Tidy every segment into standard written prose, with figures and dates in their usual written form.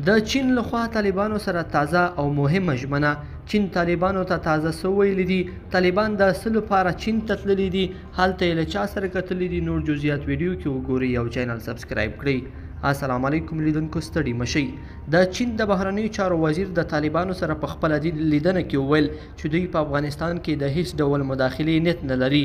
د چین لخوا طالبانو سره تازه او مهمه ژمنه. چین طالبانو ته تازه څه ویلي دي؟ طالبان د څه لپاره چین ته تللي دي؟ هلته یې له چا سره کتلي دي؟ نور جزئیات ویډیو کې وګورئ او چینل سبسکرایب کړئ. السلام علیکم لیدونکو، ستړي مشئ. د چین د بهرنیو چارو وزیر د طالبانو سره په خپله لیدنه کې وویل چې دوی په افغانستان کې د هیڅ ډول مداخلې نیت نه لري.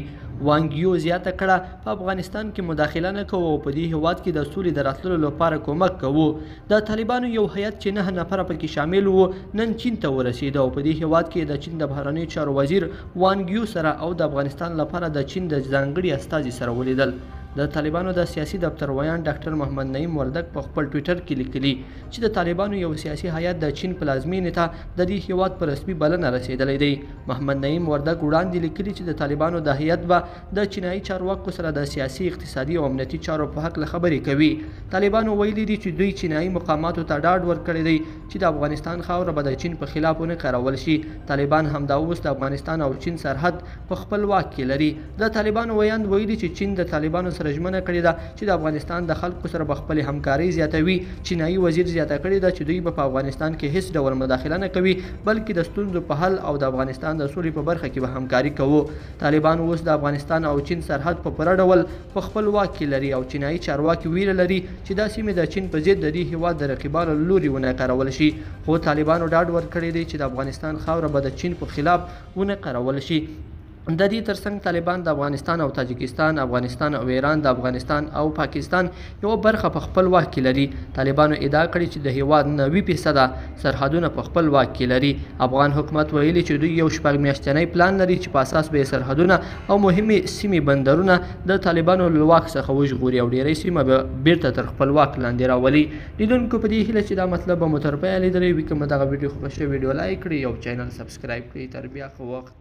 وانګ یو زیاته کړه، په افغانستان کې مداخله نه کوو او په دې هیواد کې د سولې د راتللو لپاره کومک کوو. د طالبانو یو هیئت چې 9 نفره پکې شامل وو نن چین ته ورسېده او په دې هیواد کې د چین د بهرنیو چارو وزیر وانګ یو سره او د افغانستان لپاره د چین د ځانګړي استازي سره ولیدل. د طالبانو د سیاسي دفتر ویان ډاکټر محمد نعیم وردک په خپل ټویټر کې لیکلي چې د طالبانو یو سیاسي هیئت د چین پلازمینې ته د دې هیواد په رسمي بلنه رسېدلی دی. محمد نعیم وردک وړاندې لیکلي چې د طالبانو د هیئت به د چینایي چارواکو سره د سیاسي، اقتصادي او امنیتي چارو په هکله خبرې کوي. طالبانو ویلي دي چې دوی چینایي مقاماتو ته ډاډ ورکړی دی چې د افغانستان خاوره به د چین په خلاف ونه کارول شي. طالبان همدا اوس د افغانستان او چین سرحد په خپل واک کې لري. د طالبانو ویان ویلي چې چین د طالبانو سره ژمنه کړې ده چې د افغانستان د خلکو سره به خپلې همکاري زیاتوي. چینایي وزیر زیاته کړې ده چې دوی به په افغانستان کې هیڅ ډول مداخله نه کوي، بلکې د ستونزو په حل او د افغانستان د سولې په برخه کې به همکاري کوو. طالبان اوس د افغانستان او چین سرحد په پوره ډول په خپل واک کې لري او چینایي چارواکي ویره لري چې دا سیمې د چین په ضد د دې هیواد د رقیبانو له لوري ونه کارول شي. خو طالبانو ډاډ ورکړی دی چې د افغانستان خاوره به د چین په خلاف ونه کارول شي. د دې ترڅنګ طالبان د افغانستان او تاجکستان، افغانستان او ایران، د افغانستان او پاکستان یو برخه په خپل واک کې لري. طالبانو ادعا کړې چې د هیواد 90% سرحدونه په خپل واک کې لري. افغان حکومت ویلي چې دوی یو 6 میاشتنی پلان لري چې په اساس به سرحدونه او مهمې سیمې بندرونه د طالبانو له واک څخه وژغوري او ډیری سیمه به بیرته تر خپل واک لاندې راولي. لیدونکو، په دې هیله چې دا مطلب به مو تر پایه لیدلی وي. که مو دغه ویډیو خوښ شوی، ویډیو لایک کړئ او چینل سبسکرایب کړئ. تر بیا ښه وخت.